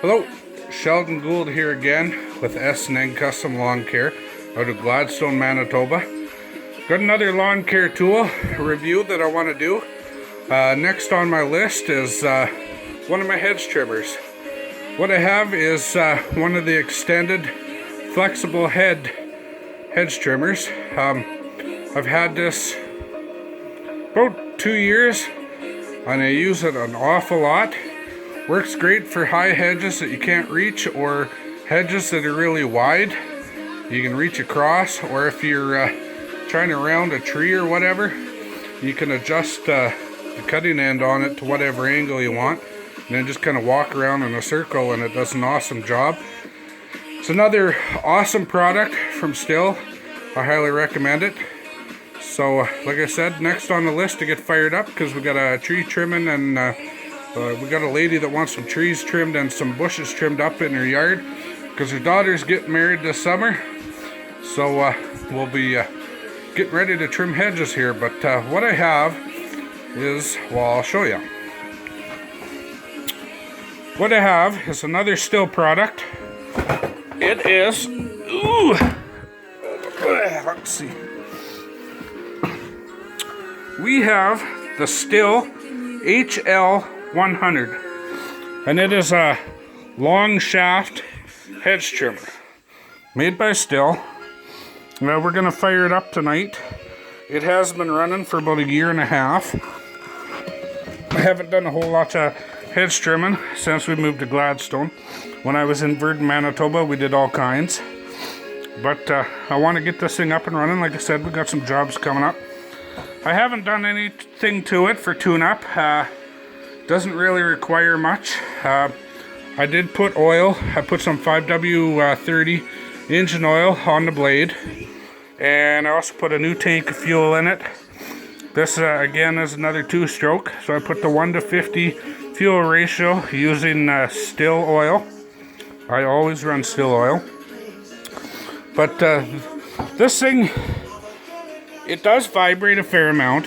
Hello, Sheldon Gould here again with S&N Custom Lawn Care out of Gladstone, Manitoba. Got another lawn care tool review that I want to do. Next on my list is one of my hedge trimmers. What I have is one of the extended flexible hedge trimmers. I've had this about 2 years and I use it an awful lot. Works great for high hedges that you can't reach, or hedges that are really wide you can reach across, or if you're trying to round a tree or whatever, you can adjust the cutting end on it to whatever angle you want and then just kind of walk around in a circle, and it does an awesome job. It's another awesome product from Stihl. I highly recommend it. So like I said, next on the list to get fired up, because we got a tree trimming and we got a lady that wants some trees trimmed and some bushes trimmed up in her yard because her daughter's getting married this summer. So we'll be getting ready to trim hedges here. But what I have is, well, I'll show you. What I have is another Stihl product. It is, let's see. We have the Stihl HL100, and it is a long shaft hedge trimmer made by Stihl. Now we're going to fire it up tonight. It has been running for about 1.5 years. I haven't done a whole lot of hedge trimming since we moved to Gladstone. When I was in Virden, Manitoba, we did all kinds. But I want to get this thing up and running. Like I said, we got some jobs coming up. I haven't done anything to it for tune-up. Doesn't really require much. I did put oil. I put some 5W30 engine oil on the blade. And I also put a new tank of fuel in it. This again is another 2-stroke. So I put the 1:50 fuel ratio using Stihl oil. I always run Stihl oil. But this thing, it does vibrate a fair amount.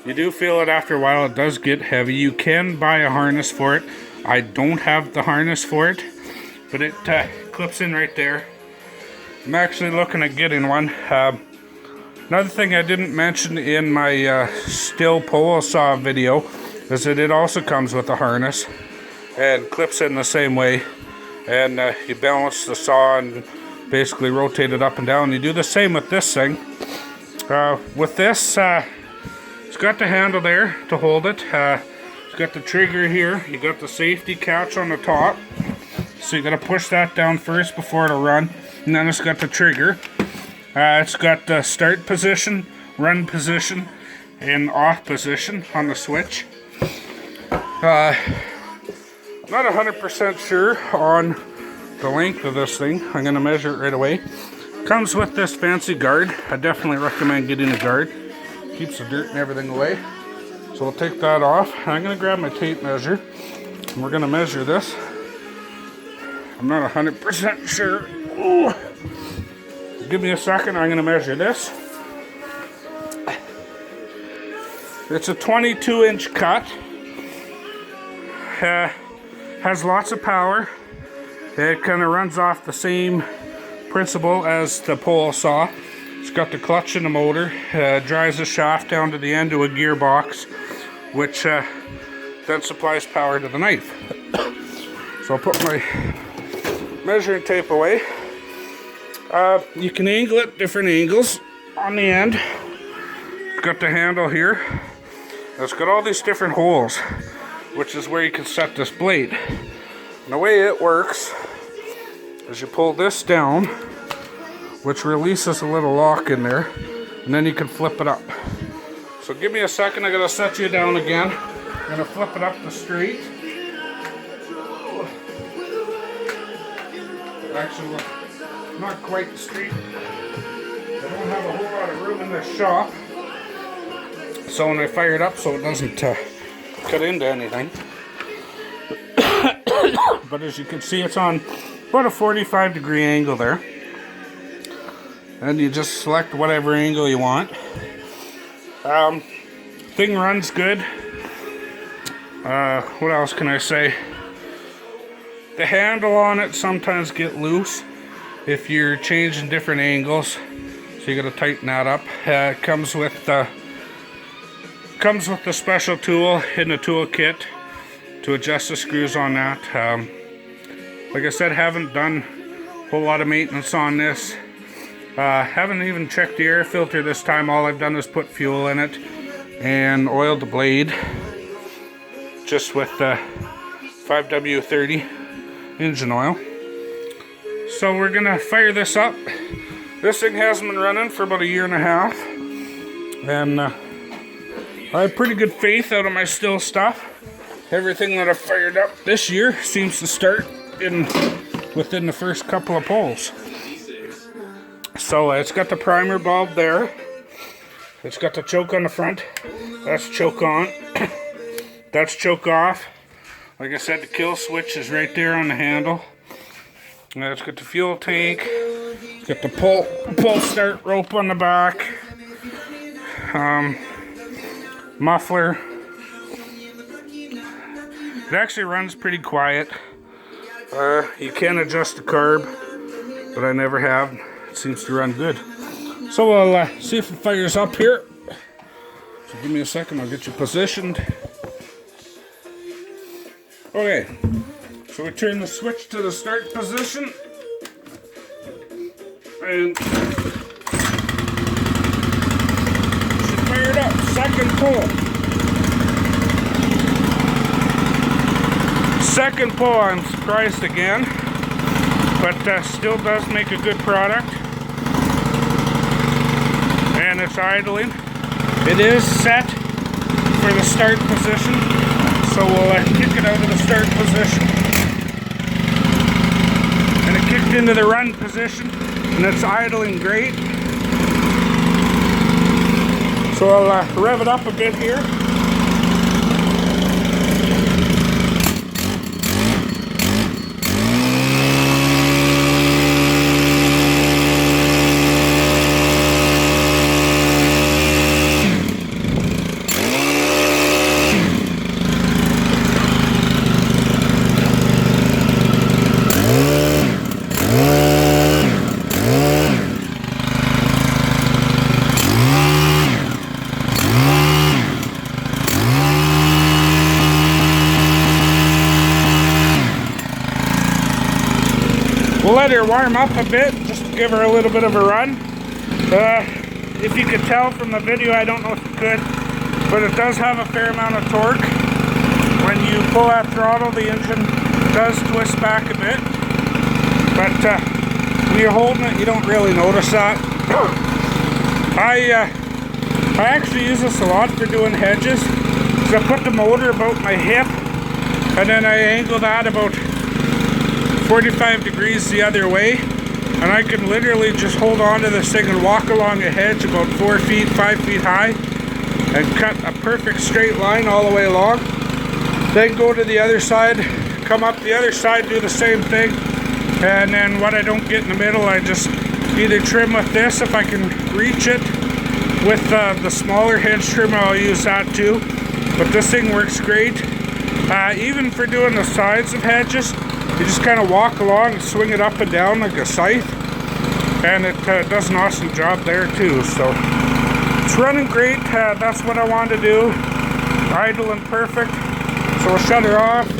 You do feel it after a while. It does get heavy. You can buy a harness for it. I don't have the harness for it, but it clips in right there. I'm actually looking at getting one. Another thing I didn't mention in my Stihl pole saw video is that it also comes with a harness and clips in the same way. And you balance the saw and basically rotate it up and down. You do the same with this thing. With this, it's got the handle there to hold it. It's got the trigger here. You got the safety catch on the top. So you got to push that down first before it'll run. And then it's got the trigger. It's got the start position, run position, and off position on the switch. Not 100% sure on the length of this thing. I'm going to measure it right away. Comes with this fancy guard. I definitely recommend getting a guard. Keeps the dirt and everything away. So we'll take that off. I'm going to grab my tape measure and we're going to measure this. I'm not 100% sure. Ooh. Give me a second. I'm going to measure this. It's a 22-inch cut. Has lots of power. It kind of runs off the same principle as the pole saw. It's got the clutch and the motor. Drives the shaft down to the end to a gearbox, which then supplies power to the knife. So I'll put my measuring tape away. You can angle it different angles on the end. It's got the handle here. It's got all these different holes, which is where you can set this blade. And the way it works is you pull this down, which releases a little lock in there, and then you can flip it up. So give me a second, I gotta set you down again. I'm gonna flip it up the street. Actually, not quite the street. I don't have a whole lot of room in this shop. So when I fire it up so it doesn't cut into anything. But as you can see, it's on about a 45-degree angle there. And you just select whatever angle you want. Thing runs good. What else can I say? The handle on it sometimes get loose if you're changing different angles, so you got to tighten that up. It comes with the special tool in the tool kit to adjust the screws on that. Like I said, haven't done a whole lot of maintenance on this. Haven't even checked the air filter this time. All I've done is put fuel in it and oiled the blade just with 5W30 engine oil. So we're gonna fire this up. This thing hasn't been running for about 1.5 years, and I have pretty good faith out of my Stihl stuff. Everything that I've fired up this year seems to start within the first couple of pulls. So it's got the primer bulb there. It's got the choke on the front. That's choke on. That's choke off. Like I said, the kill switch is right there on the handle. It's got the fuel tank. It's got the pull start rope on the back. Muffler. It actually runs pretty quiet. You can adjust the carb, but I never have. It seems to run good. So we'll see if it fires up here. So give me a second, I'll get you positioned. Okay, so we turn the switch to the start position. And should fire it up. Second pull. Second pull, I'm surprised again, but still does make a good product. And it's idling. It is set for the start position, so we'll kick it out of the start position. And it kicked into the run position, and it's idling great. So I'll rev it up a bit here. We'll let her warm up a bit, just to give her a little bit of a run. If you could tell from the video, I don't know if you could, but it does have a fair amount of torque. When you pull that throttle, the engine does twist back a bit. But when you're holding it, you don't really notice that. I actually use this a lot for doing hedges. So I put the motor about my hip, and then I angle that about 45 degrees the other way, and I can literally just hold on to this thing and walk along a hedge about 4 feet, 5 feet high, and cut a perfect straight line all the way along. Then go to the other side, come up the other side, do the same thing, and then what I don't get in the middle, I just either trim with this if I can reach it. With the smaller hedge trimmer, I'll use that too, but this thing works great. Even for doing the sides of hedges, you just kind of walk along and swing it up and down like a scythe, and it does an awesome job there too. So it's running great. That's what I wanted to do. Idling perfect. So we'll shut her off.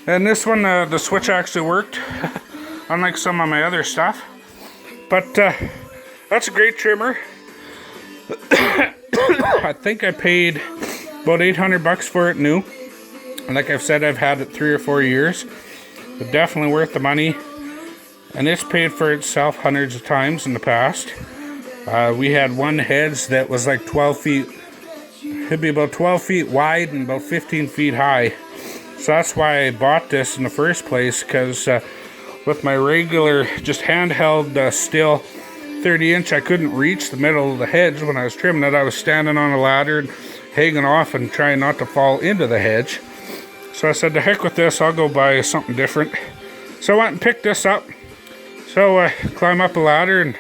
And this one, the switch actually worked, unlike some of my other stuff. But that's a great trimmer. I think I paid about $800 for it new. And like I've said, I've had it 3 or 4 years. But definitely worth the money. And it's paid for itself hundreds of times in the past. We had one hedge that was like 12 feet. It'd be about 12 feet wide and about 15 feet high. So that's why I bought this in the first place. Because with my regular, just handheld Stihl 30-inch, I couldn't reach the middle of the hedge when I was trimming it. I was standing on a ladder and hanging off and trying not to fall into the hedge. So I said, to heck with this, I'll go buy something different. So I went and picked this up. So I climb up a ladder and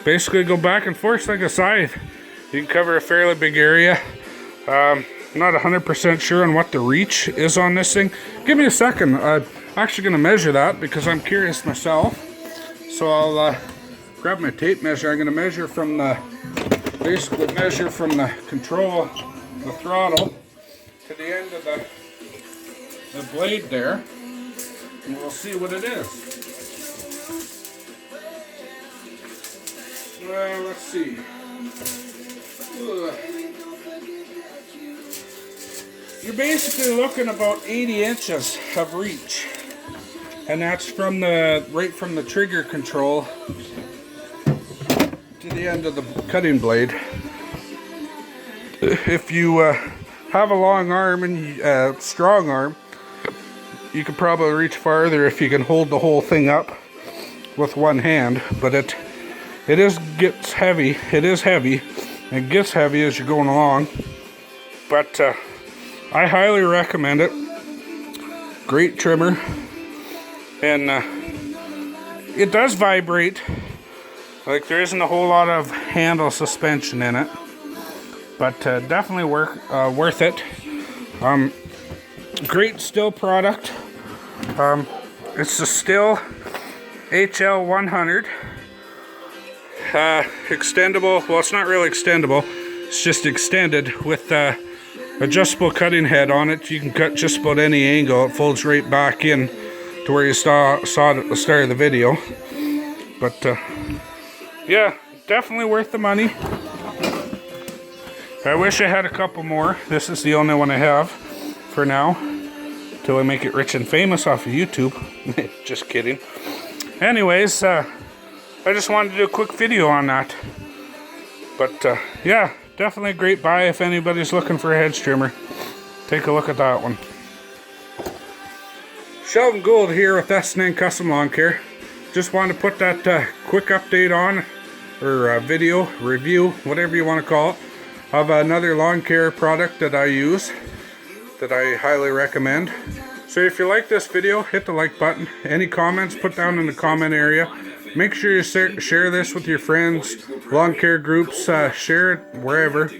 basically go back and forth like a scythe. You can cover a fairly big area. I'm not 100% sure on what the reach is on this thing. Give me a second. I'm actually going to measure that because I'm curious myself. So I'll grab my tape measure. I'm going to measure from the, basically measure from the control, the throttle, to the end of the blade there. And we'll see what it is. Well, let's see. You're basically looking about 80 inches of reach. And that's from the, right from the trigger control to the end of the cutting blade. If you have a long arm and strong arm, you could probably reach farther if you can hold the whole thing up with one hand. But it gets heavy. It is heavy. It gets heavy as you're going along. But I highly recommend it. Great trimmer. And it does vibrate. Like, there isn't a whole lot of handle suspension in it. But definitely worth it. Great Stihl product. It's the Stihl HL100. Extendable. Well, it's not really extendable. It's just extended with adjustable cutting head on it. You can cut just about any angle. It folds right back in to where you saw it at the start of the video. But yeah, definitely worth the money. I wish I had a couple more. This is the only one I have for now, till I make it rich and famous off of YouTube. Just kidding. Anyways, I just wanted to do a quick video on that. But yeah, definitely a great buy if anybody's looking for a hedge trimmer. Take a look at that one. Sheldon Gould here with S&N Custom Lawn Care. Just wanted to put that quick update on, or video, review, whatever you want to call it, of another lawn care product that I use, that I highly recommend. So if you like this video, hit the like button. Any comments, put down in the comment area. Make sure you share this with your friends, lawn care groups, share it wherever.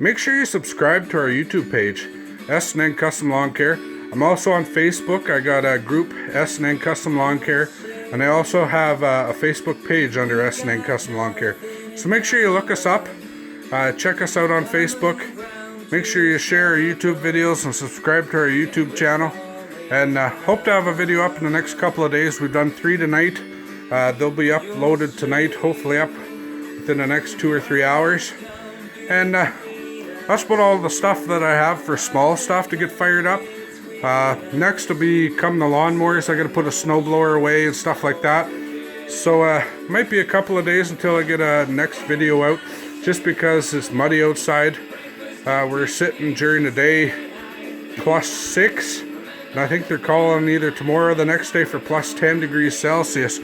Make sure you subscribe to our YouTube page, S&N Custom Lawn Care. I'm also on Facebook. I got a group, S&N Custom Lawn Care, and I also have a Facebook page under S&N Custom Lawn Care. So make sure you look us up, check us out on Facebook. Make sure you share our YouTube videos and subscribe to our YouTube channel. And hope to have a video up in the next couple of days. We've done 3 tonight. They'll be uploaded tonight, hopefully up within the next 2 or 3 hours. And that's about all the stuff that I have for small stuff to get fired up. Next will become the lawnmowers. I got to put a snowblower away and stuff like that. So might be a couple of days until I get a next video out, just because it's muddy outside. We're sitting during the day +6, and I think they're calling either tomorrow or the next day for +10 degrees Celsius.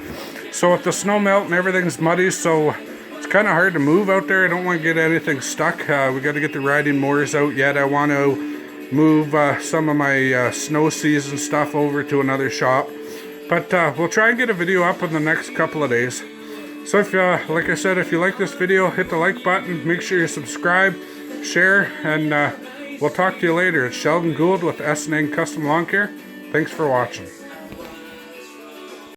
So with the snow melt and everything's muddy, so it's kind of hard to move out there. I don't want to get anything stuck. We got to get the riding mowers out yet. I want to move some of my snow season stuff over to another shop. But we'll try and get a video up in the next couple of days. So if like I said, if you like this video, hit the like button. Make sure you subscribe, share, and we'll talk to you later. It's Sheldon Gould with S&N Custom Lawn Care. Thanks for watching.